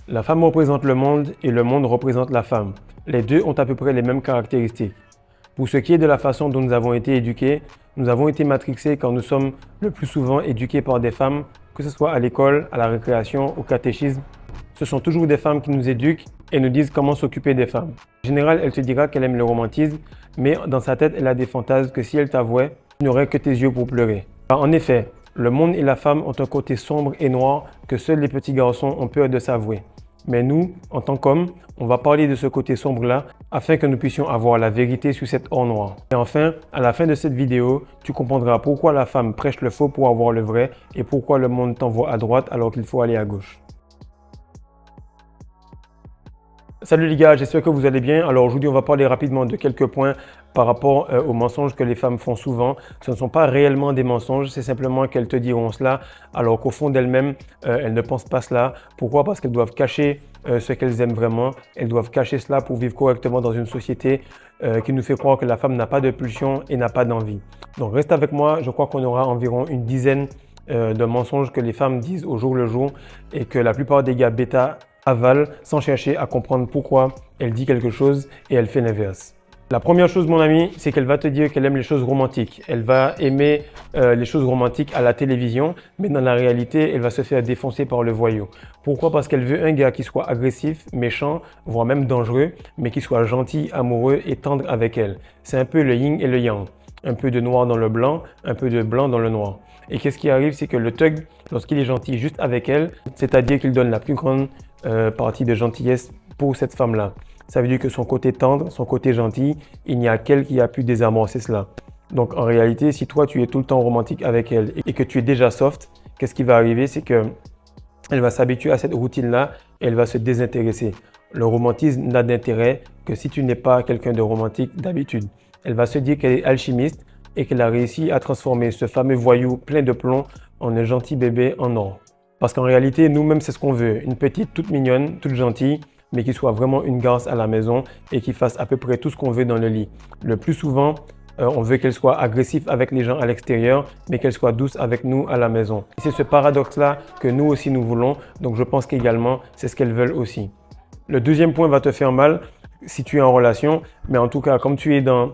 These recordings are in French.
La femme représente le monde et le monde représente la femme. Les deux ont à peu près les mêmes caractéristiques. Pour ce qui est de la façon dont nous avons été éduqués, nous avons été matrixés quand nous sommes le plus souvent éduqués par des femmes, que ce soit à l'école, à la récréation, au catéchisme. Ce sont toujours des femmes qui nous éduquent et nous disent comment s'occuper des femmes. En général, elle te dira qu'elle aime le romantisme, mais dans sa tête, elle a des fantasmes que si elle t'avouait, tu n'aurais que tes yeux pour pleurer. En effet, le monde et la femme ont un côté sombre et noir que seuls les petits garçons ont peur de s'avouer. Mais nous, en tant qu'hommes, on va parler de ce côté sombre-là afin que nous puissions avoir la vérité sur cet or noir. Et enfin, à la fin de cette vidéo, tu comprendras pourquoi la femme prêche le faux pour avoir le vrai et pourquoi le monde t'envoie à droite alors qu'il faut aller à gauche. Salut les gars, j'espère que vous allez bien. Alors aujourd'hui, on va parler rapidement de quelques points par rapport aux mensonges que les femmes font souvent. Ce ne sont pas réellement des mensonges, c'est simplement qu'elles te diront cela alors qu'au fond d'elles-mêmes, elles ne pensent pas cela. Pourquoi? Parce qu'elles doivent cacher ce qu'elles aiment vraiment. Elles doivent cacher cela pour vivre correctement dans une société qui nous fait croire que la femme n'a pas de pulsion et n'a pas d'envie. Donc reste avec moi, je crois qu'on aura environ une dizaine de mensonges que les femmes disent au jour le jour et que la plupart des gars bêta avalent sans chercher à comprendre pourquoi elle dit quelque chose et elle fait l'inverse. La première chose, mon ami, c'est qu'elle va te dire qu'elle aime les choses romantiques. Elle va aimer les choses romantiques à la télévision, mais dans la réalité, elle va se faire défoncer par le voyou. Pourquoi? Parce qu'elle veut un gars qui soit agressif, méchant, voire même dangereux, mais qui soit gentil, amoureux et tendre avec elle. C'est un peu le yin et le yang. Un peu de noir dans le blanc, un peu de blanc dans le noir. Et qu'est-ce qui arrive? C'est que le thug, lorsqu'il est gentil juste avec elle, c'est-à-dire qu'il donne la plus grande partie de gentillesse pour cette femme-là. Ça veut dire que son côté tendre, son côté gentil, il n'y a qu'elle qui a pu désamorcer cela. Donc en réalité, si toi tu es tout le temps romantique avec elle et que tu es déjà soft, qu'est-ce qui va arriver? C'est que elle va s'habituer à cette routine-là et elle va se désintéresser. Le romantisme n'a d'intérêt que si tu n'es pas quelqu'un de romantique d'habitude. Elle va se dire qu'elle est alchimiste et qu'elle a réussi à transformer ce fameux voyou plein de plomb en un gentil bébé en or. Parce qu'en réalité, nous-mêmes, c'est ce qu'on veut. Une petite toute mignonne, toute gentille, mais qui soit vraiment une garce à la maison et qui fasse à peu près tout ce qu'on veut dans le lit. Le plus souvent, on veut qu'elle soit agressive avec les gens à l'extérieur, mais qu'elle soit douce avec nous à la maison. C'est ce paradoxe-là que nous aussi nous voulons, donc je pense qu'également, c'est ce qu'elles veulent aussi. Le deuxième point va te faire mal si tu es en relation, mais en tout cas, comme tu es dans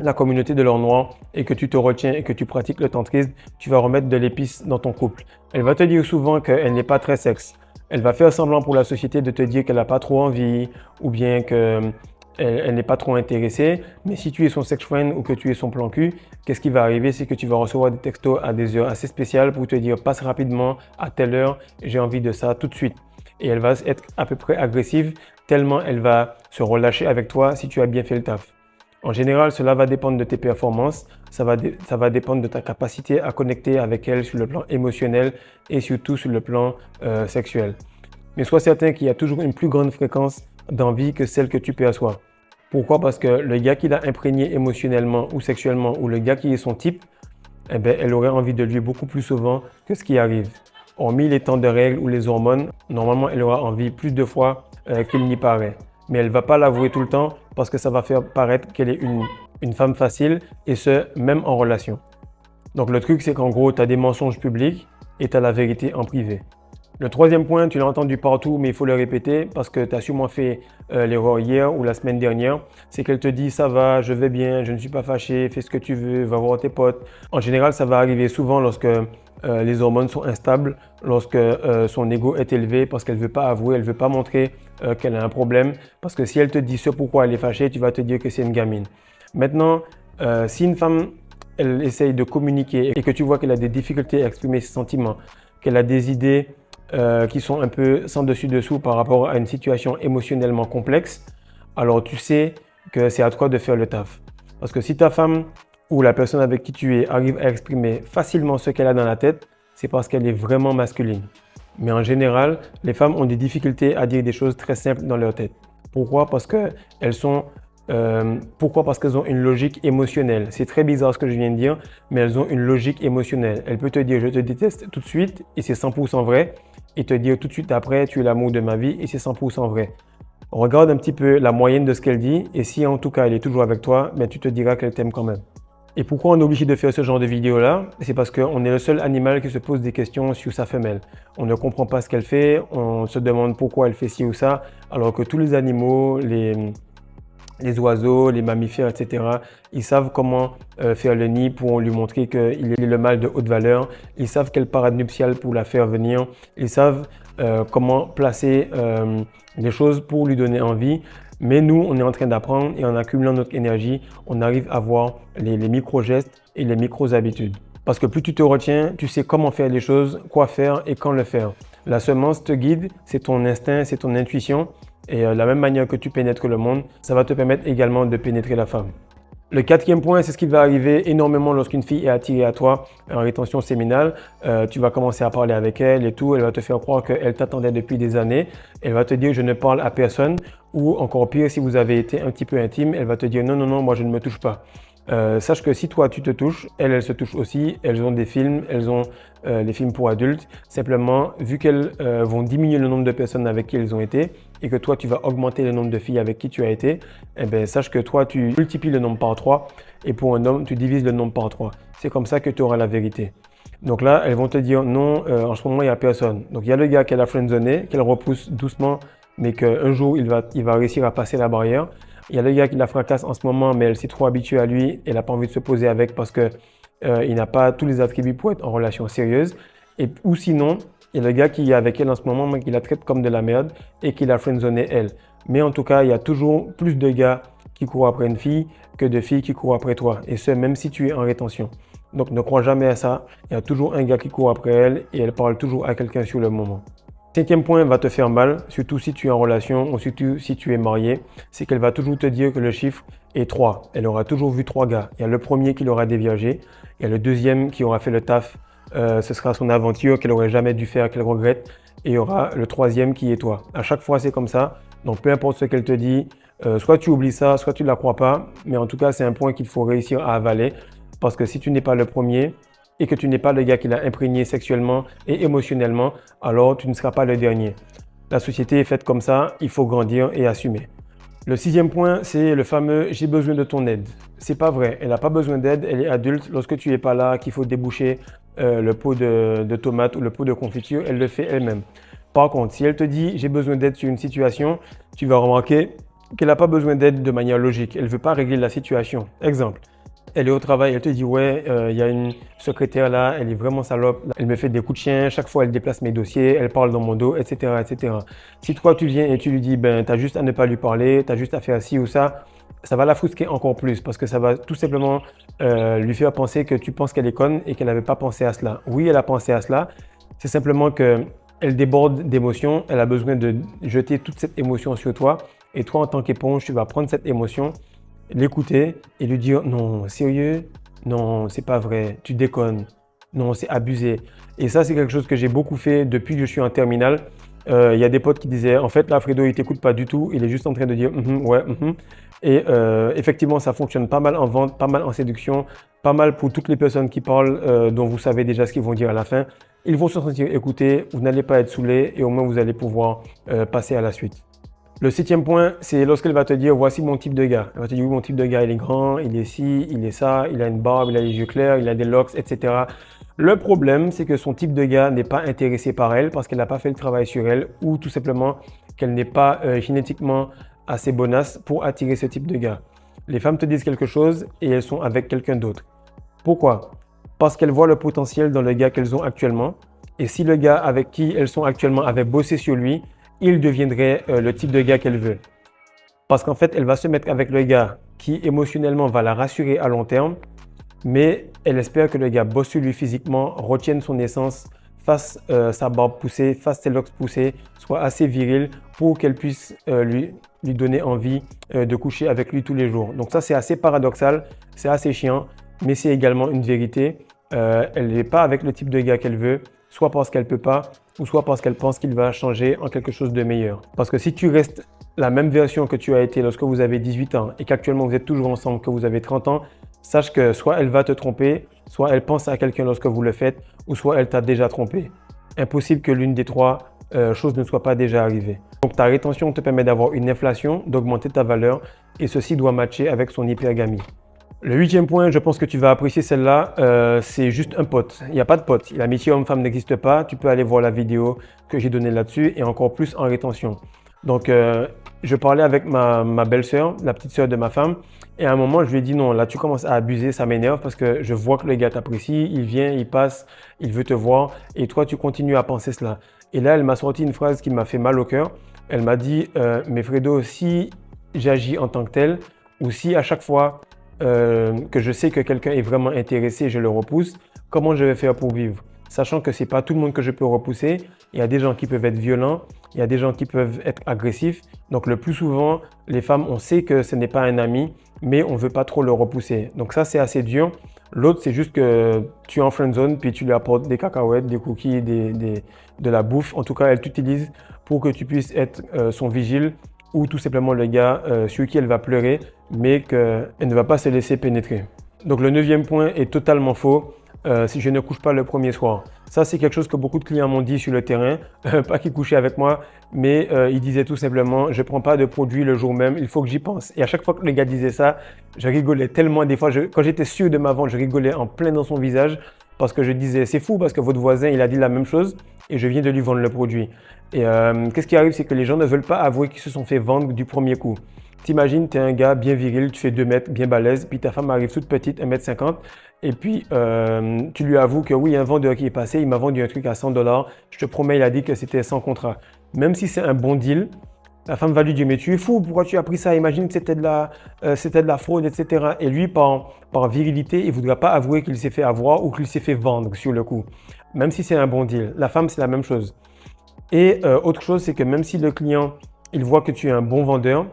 la communauté de l'or noir et que tu te retiens et que tu pratiques le tantrisme, tu vas remettre de l'épice dans ton couple. Elle va te dire souvent qu'elle n'est pas très sexe. Elle va faire semblant pour la société de te dire qu'elle n'a pas trop envie ou bien qu'elle n'est pas trop intéressée. Mais si tu es son sex friend ou que tu es son plan cul, qu'est-ce qui va arriver? C'est que tu vas recevoir des textos à des heures assez spéciales pour te dire « passe rapidement à telle heure, j'ai envie de ça tout de suite ». Et elle va être à peu près agressive tellement elle va se relâcher avec toi si tu as bien fait le taf. En général, cela va dépendre de tes performances, ça va dépendre de ta capacité à connecter avec elle sur le plan émotionnel et surtout sur le plan sexuel. Mais sois certain qu'il y a toujours une plus grande fréquence d'envie que celle que tu perçois. Pourquoi? Parce que le gars qui l'a imprégné émotionnellement ou sexuellement ou le gars qui est son type, eh bien, elle aurait envie de lui beaucoup plus souvent que ce qui arrive. Hormis les temps de règles ou les hormones, normalement, elle aura envie plus de fois qu'il n'y paraît. Mais elle ne va pas l'avouer tout le temps parce que ça va faire paraître qu'elle est une femme facile et ce, même en relation. Donc le truc, c'est qu'en gros, tu as des mensonges publics et tu as la vérité en privé. Le troisième point, tu l'as entendu partout, mais il faut le répéter parce que tu as sûrement fait l'erreur hier ou la semaine dernière. C'est qu'elle te dit « ça va, je vais bien, je ne suis pas fâché, fais ce que tu veux, va voir tes potes ». En général, ça va arriver souvent lorsque les hormones sont instables, lorsque son ego est élevé parce qu'elle ne veut pas avouer, elle ne veut pas montrer qu'elle a un problème. Parce que si elle te dit ce pourquoi elle est fâchée, tu vas te dire que c'est une gamine. Maintenant, si une femme elle essaye de communiquer et que tu vois qu'elle a des difficultés à exprimer ses sentiments, qu'elle a des idées qui sont un peu sans dessus-dessous par rapport à une situation émotionnellement complexe, alors tu sais que c'est à toi de faire le taf. Parce que si ta femme ou la personne avec qui tu es arrive à exprimer facilement ce qu'elle a dans la tête, c'est parce qu'elle est vraiment masculine. Mais en général, les femmes ont des difficultés à dire des choses très simples dans leur tête. Pourquoi? Parce qu'elles ont une logique émotionnelle. C'est très bizarre ce que je viens de dire, mais elles ont une logique émotionnelle. Elle peut te dire « je te déteste » tout de suite et c'est 100% vrai, et te dire tout de suite après « tu es l'amour de ma vie » et c'est 100% vrai. Regarde un petit peu la moyenne de ce qu'elle dit et si en tout cas elle est toujours avec toi, mais tu te diras qu'elle t'aime quand même. Et pourquoi on est obligé de faire ce genre de vidéo-là? C'est parce qu'on est le seul animal qui se pose des questions sur sa femelle. On ne comprend pas ce qu'elle fait, on se demande pourquoi elle fait ci ou ça, alors que tous les animaux, les oiseaux, les mammifères, etc., ils savent comment faire le nid pour lui montrer qu'il est le mâle de haute valeur. Ils savent quelle parade nuptiale pour la faire venir. Ils savent comment placer les choses pour lui donner envie. Mais nous, on est en train d'apprendre et en accumulant notre énergie, on arrive à voir les micro-gestes et les micro-habitudes. Parce que plus tu te retiens, tu sais comment faire les choses, quoi faire et quand le faire. La semence te guide, c'est ton instinct, c'est ton intuition. Et de la même manière que tu pénètres le monde, ça va te permettre également de pénétrer la femme. Le quatrième point, c'est ce qui va arriver énormément lorsqu'une fille est attirée à toi en rétention séminale. Tu vas commencer à parler avec elle et tout. Elle va te faire croire qu'elle t'attendait depuis des années. Elle va te dire je ne parle à personne. Ou encore pire, si vous avez été un petit peu intime, elle va te dire non, non, non, moi je ne me touche pas. Sache que si toi tu te touches, elle se touche aussi. Elles ont des films, elles ont les films pour adultes. Simplement, vu qu'elles vont diminuer le nombre de personnes avec qui elles ont été et que toi tu vas augmenter le nombre de filles avec qui tu as été, eh bien, sache que toi tu multiplies le nombre par 3 et pour un homme tu divises le nombre par 3. C'est comme ça que tu auras la vérité. Donc là, elles vont te dire non, en ce moment il n'y a personne. Donc il y a le gars qu'elle a friendzoné, qu'elle repousse doucement, mais qu'un jour il va réussir à passer la barrière. Il y a le gars qui la fracasse en ce moment, mais elle s'est trop habituée à lui. Elle n'a pas envie de se poser avec parce qu'il n'a pas tous les attributs pour être en relation sérieuse. Ou sinon, il y a le gars qui est avec elle en ce moment, mais qui la traite comme de la merde et qui la friendzoné elle. Mais en tout cas, il y a toujours plus de gars qui courent après une fille que de filles qui courent après toi. Et ce, même si tu es en rétention. Donc ne crois jamais à ça. Il y a toujours un gars qui court après elle et elle parle toujours à quelqu'un sur le moment. Cinquième point va te faire mal, surtout si tu es en relation ou surtout si tu es marié, c'est qu'elle va toujours te dire que le chiffre est 3. Elle aura toujours vu 3 gars. Il y a le premier qui l'aura déviergé, il y a le deuxième qui aura fait le taf, ce sera son aventure qu'elle aurait jamais dû faire, qu'elle regrette, et il y aura le troisième qui est toi. À chaque fois, c'est comme ça. Donc peu importe ce qu'elle te dit, soit tu oublies ça, soit tu ne la crois pas, mais en tout cas, c'est un point qu'il faut réussir à avaler, parce que si tu n'es pas le premier, et que tu n'es pas le gars qui l'a imprégné sexuellement et émotionnellement, alors tu ne seras pas le dernier. La société est faite comme ça, il faut grandir et assumer. Le sixième point, c'est le fameux « j'ai besoin de ton aide ». C'est pas vrai, elle n'a pas besoin d'aide, elle est adulte. Lorsque tu n'es pas là, qu'il faut déboucher le pot de tomates ou le pot de confiture, elle le fait elle-même. Par contre, si elle te dit « j'ai besoin d'aide sur une situation », tu vas remarquer qu'elle n'a pas besoin d'aide de manière logique. Elle ne veut pas régler la situation. Exemple. Elle est au travail, elle te dit ouais, il y a une secrétaire là, elle est vraiment salope, elle me fait des coups de chien, chaque fois elle déplace mes dossiers, elle parle dans mon dos, etc. etc. Si toi tu viens et tu lui dis ben t'as juste à ne pas lui parler, t'as juste à faire ci ou ça va la frustrer encore plus parce que ça va tout simplement lui faire penser que tu penses qu'elle est conne et qu'elle n'avait pas pensé à cela. Oui, elle a pensé à cela, c'est simplement qu'elle déborde d'émotions, elle a besoin de jeter toute cette émotion sur toi et toi en tant qu'éponge, tu vas prendre cette émotion, l'écouter et lui dire non, sérieux, non, c'est pas vrai, tu déconnes, non, c'est abusé. Et ça, c'est quelque chose que j'ai beaucoup fait depuis que je suis en terminale. Il y a des potes qui disaient en fait, là, Fredo, il t'écoute pas du tout, il est juste en train de dire ouais. Et effectivement, ça fonctionne pas mal en vente, pas mal en séduction, pas mal pour toutes les personnes qui parlent, dont vous savez déjà ce qu'ils vont dire à la fin. Ils vont se sentir écoutés, vous n'allez pas être saoulés et au moins vous allez pouvoir passer à la suite. Le septième point, c'est lorsqu'elle va te dire voici mon type de gars. Elle va te dire oui, mon type de gars, il est grand, il est ci, il est ça, il a une barbe, il a les yeux clairs, il a des locks, etc. Le problème, c'est que son type de gars n'est pas intéressé par elle parce qu'elle n'a pas fait le travail sur elle ou tout simplement qu'elle n'est pas génétiquement assez bonasse pour attirer ce type de gars. Les femmes te disent quelque chose et elles sont avec quelqu'un d'autre. Pourquoi? Parce qu'elles voient le potentiel dans le gars qu'elles ont actuellement. Et si le gars avec qui elles sont actuellement avait bossé sur lui, il deviendrait le type de gars qu'elle veut. Parce qu'en fait, elle va se mettre avec le gars qui émotionnellement va la rassurer à long terme, mais elle espère que le gars bosse sur lui physiquement, retienne son essence, fasse sa barbe poussée, fasse ses locks poussés, soit assez viril pour qu'elle puisse lui donner envie de coucher avec lui tous les jours. Donc ça, c'est assez paradoxal, c'est assez chiant, mais c'est également une vérité. Elle n'est pas avec le type de gars qu'elle veut, soit parce qu'elle ne peut pas, ou soit parce qu'elle pense qu'il va changer en quelque chose de meilleur. Parce que si tu restes la même version que tu as été lorsque vous avez 18 ans et qu'actuellement vous êtes toujours ensemble, que vous avez 30 ans, sache que soit elle va te tromper, soit elle pense à quelqu'un lorsque vous le faites, ou soit elle t'a déjà trompé. Impossible que l'une des trois choses ne soit pas déjà arrivée. Donc ta rétention te permet d'avoir une inflation, d'augmenter ta valeur, et ceci doit matcher avec son hypergamie. Le huitième point, je pense que tu vas apprécier celle-là, c'est juste un pote. Il n'y a pas de pote. L'amitié homme-femme n'existe pas. Tu peux aller voir la vidéo que j'ai donnée là-dessus et encore plus en rétention. Donc, je parlais avec ma belle-sœur, la petite sœur de ma femme, et à un moment, je lui ai dit non, là, tu commences à abuser, ça m'énerve parce que je vois que le gars t'apprécie, il vient, il passe, il veut te voir, et toi, tu continues à penser cela. Et là, elle m'a sorti une phrase qui m'a fait mal au cœur. Elle m'a dit, mais Fredo, si j'agis en tant que tel, ou si à chaque fois que je sais que quelqu'un est vraiment intéressé et je le repousse, comment je vais faire pour vivre? Sachant que c'est pas tout le monde que je peux repousser. Il y a des gens qui peuvent être violents, il y a des gens qui peuvent être agressifs. Donc le plus souvent, les femmes, on sait que ce n'est pas un ami, mais on ne veut pas trop le repousser. Donc ça, c'est assez dur. L'autre, c'est juste que tu es en friend zone, puis tu lui apportes des cacahuètes, des cookies, de la bouffe. En tout cas, elle t'utilise pour que tu puisses être son vigile ou tout simplement le gars sur qui elle va pleurer, mais qu'elle ne va pas se laisser pénétrer. Donc le neuvième point est totalement faux. Si je ne couche pas le premier soir. Ça, c'est quelque chose que beaucoup de clients m'ont dit sur le terrain, pas qu'ils couchaient avec moi, mais ils disaient tout simplement, je ne prends pas de produit le jour même, il faut que j'y pense. Et à chaque fois que le gars disait ça, je rigolais tellement. Des fois, quand j'étais sûr de ma vente, je rigolais en plein dans son visage parce que je disais, c'est fou parce que votre voisin, il a dit la même chose et je viens de lui vendre le produit. Et qu'est-ce qui arrive, c'est que les gens ne veulent pas avouer qu'ils se sont fait vendre du premier coup. T'imagines, tu es un gars bien viril, tu fais 2 mètres, bien balèze, puis ta femme arrive toute petite, 1,50 m, et puis tu lui avoues que oui, un vendeur qui est passé, il m'a vendu un truc à 100 $, je te promets, il a dit que c'était sans contrat. Même si c'est un bon deal, la femme va lui dire, mais tu es fou, pourquoi tu as pris ça? Imagine que c'était de la fraude, etc. Et lui, par virilité, il ne voudra pas avouer qu'il s'est fait avoir ou qu'il s'est fait vendre sur le coup. Même si c'est un bon deal. La femme, c'est la même chose. Et autre chose, c'est que même si le client, il voit que tu es un bon vendeur,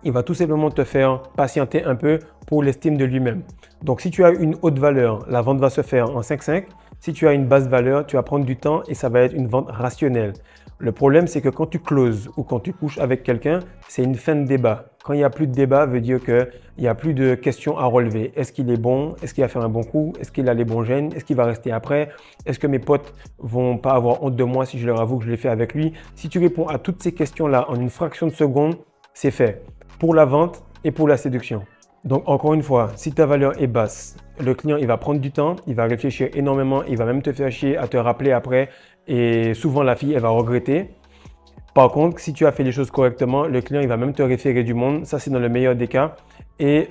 il va tout simplement te faire patienter un peu pour l'estime de lui-même. Donc, si tu as une haute valeur, la vente va se faire en 5-5. Si tu as une basse valeur, tu vas prendre du temps et ça va être une vente rationnelle. Le problème, c'est que quand tu closes ou quand tu couches avec quelqu'un, c'est une fin de débat. Quand il n'y a plus de débat, veut dire qu'il n'y a plus de questions à relever. Est-ce qu'il est bon? Est-ce qu'il va faire un bon coup? Est-ce qu'il a les bons gènes? Est-ce qu'il va rester après? Est-ce que mes potes vont pas avoir honte de moi si je leur avoue que je l'ai fait avec lui? Si tu réponds à toutes ces questions-là en une fraction de seconde, c'est fait. Pour la vente et pour la séduction. Donc encore une fois, si ta valeur est basse, le client il va prendre du temps, il va réfléchir énormément, il va même te faire chier à te rappeler après et souvent la fille elle va regretter. Par contre, si tu as fait les choses correctement, le client il va même te référer du monde, ça c'est dans le meilleur des cas et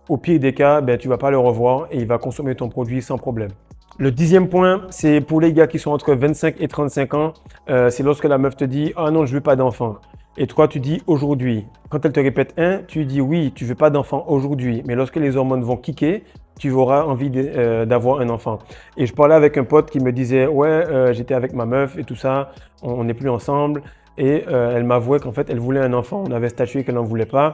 au pire des cas, tu ne vas pas le revoir et il va consommer ton produit sans problème. Le 10e point, c'est pour les gars qui sont entre 25 et 35 ans, c'est lorsque la meuf te dit « Ah non, je veux pas d'enfant ». Et toi, tu dis aujourd'hui. Quand elle te répète un, tu dis oui, tu veux pas d'enfant aujourd'hui. Mais lorsque les hormones vont kicker, tu auras envie d'avoir un enfant. Et je parlais avec un pote qui me disait ouais, j'étais avec ma meuf et tout ça, on n'est plus ensemble. Et elle m'avouait qu'en fait, elle voulait un enfant. On avait statué qu'elle n'en voulait pas.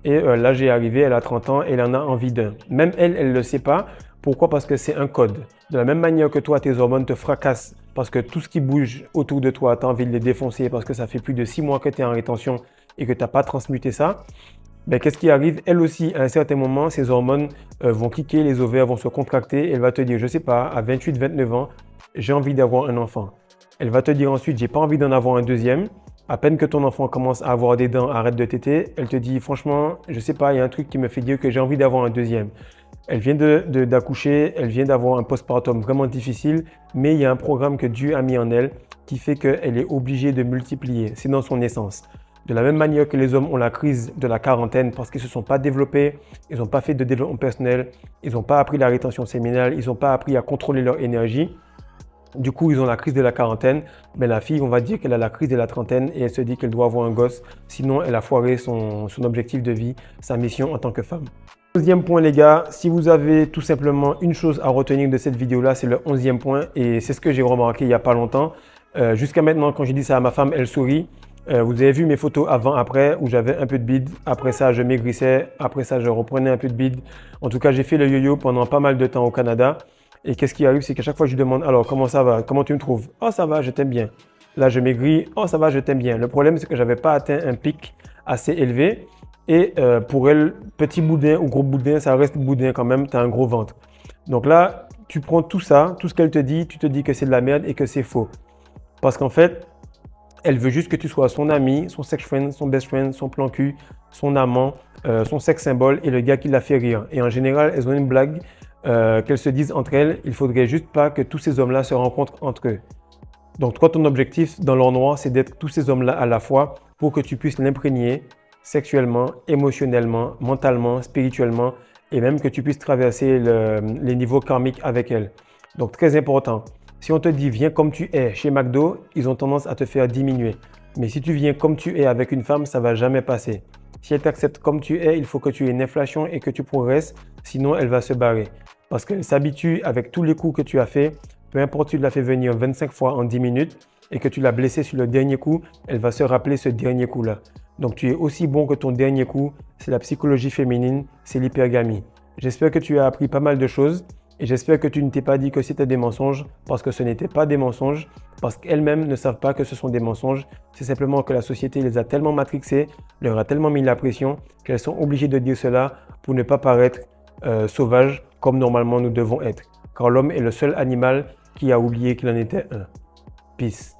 Et là, j'ai arrivé, elle a 30 ans et elle en a envie d'un. Même elle, elle ne le sait pas. Pourquoi? Parce que c'est un code. De la même manière que toi, tes hormones te fracassent parce que tout ce qui bouge autour de toi, tu as envie de les défoncer parce que ça fait plus de 6 mois que tu es en rétention et que tu n'as pas transmuté ça. Qu'est-ce qui arrive? Elle aussi, à un certain moment, ses hormones vont cliquer, les ovaires vont se contracter. Elle va te dire, je ne sais pas, à 28-29 ans, j'ai envie d'avoir un enfant. Elle va te dire ensuite, j'ai pas envie d'en avoir un deuxième. À peine que ton enfant commence à avoir des dents, arrête de téter. Elle te dit, franchement, je ne sais pas, il y a un truc qui me fait dire que j'ai envie d'avoir un deuxième. Elle vient d'accoucher, elle vient d'avoir un postpartum vraiment difficile, mais il y a un programme que Dieu a mis en elle qui fait qu'elle est obligée de multiplier. C'est dans son essence. De la même manière que les hommes ont la crise de la quarantaine parce qu'ils ne se sont pas développés, ils n'ont pas fait de développement personnel, ils n'ont pas appris la rétention séminale, ils n'ont pas appris à contrôler leur énergie. Du coup, ils ont la crise de la quarantaine. Mais la fille, on va dire qu'elle a la crise de la trentaine et elle se dit qu'elle doit avoir un gosse. Sinon, elle a foiré son objectif de vie, sa mission en tant que femme. 11e point les gars, si vous avez tout simplement une chose à retenir de cette vidéo-là, c'est le 11e point et c'est ce que j'ai remarqué il n'y a pas longtemps. Jusqu'à maintenant, quand j'ai dit ça à ma femme, elle sourit. Vous avez vu mes photos avant-après où j'avais un peu de bide. Après ça, je maigrissais. Après ça, je reprenais un peu de bide. En tout cas, j'ai fait le yo-yo pendant pas mal de temps au Canada. Et qu'est-ce qui arrive, c'est qu'à chaque fois, je lui demande « Alors, comment ça va? Comment tu me trouves? »« Oh, ça va, je t'aime bien. » Là, je maigris. « Oh, ça va, je t'aime bien. » Le problème, c'est que je n'avais pas atteint un pic assez élevé. Et pour elle, petit boudin ou gros boudin, ça reste boudin quand même, tu as un gros ventre. Donc là, tu prends tout ça, tout ce qu'elle te dit, tu te dis que c'est de la merde et que c'est faux. Parce qu'en fait, Elle veut juste que tu sois son ami, son sex friend, son best friend, son plan cul, son amant, son sex symbole et le gars qui la fait rire. Et en général, elles ont une blague qu'elles se disent entre elles. Il faudrait juste pas que tous ces hommes-là se rencontrent entre eux. Donc toi, ton objectif dans l'endroit, c'est d'être tous ces hommes-là à la fois pour que tu puisses l'imprégner sexuellement, émotionnellement, mentalement, spirituellement et même que tu puisses traverser les niveaux karmiques avec elle. Donc très important. Si on te dit viens comme tu es chez McDo, ils ont tendance à te faire diminuer. Mais si tu viens comme tu es avec une femme, ça va jamais passer. Si elle t'accepte comme tu es, il faut que tu aies une inflation et que tu progresses, sinon elle va se barrer. Parce qu'elle s'habitue avec tous les coups que tu as fait. Peu importe si tu l'as fait venir 25 fois en 10 minutes et que tu l'as blessé sur le dernier coup, elle va se rappeler ce dernier coup-là. Donc tu es aussi bon que ton dernier coup, c'est la psychologie féminine, c'est l'hypergamie. J'espère que tu as appris pas mal de choses et j'espère que tu ne t'es pas dit que c'était des mensonges parce que ce n'était pas des mensonges, parce qu'elles-mêmes ne savent pas que ce sont des mensonges. C'est simplement que la société les a tellement matrixées, leur a tellement mis la pression qu'elles sont obligées de dire cela pour ne pas paraître sauvages comme normalement nous devons être. Car l'homme est le seul animal qui a oublié qu'il en était un. Peace.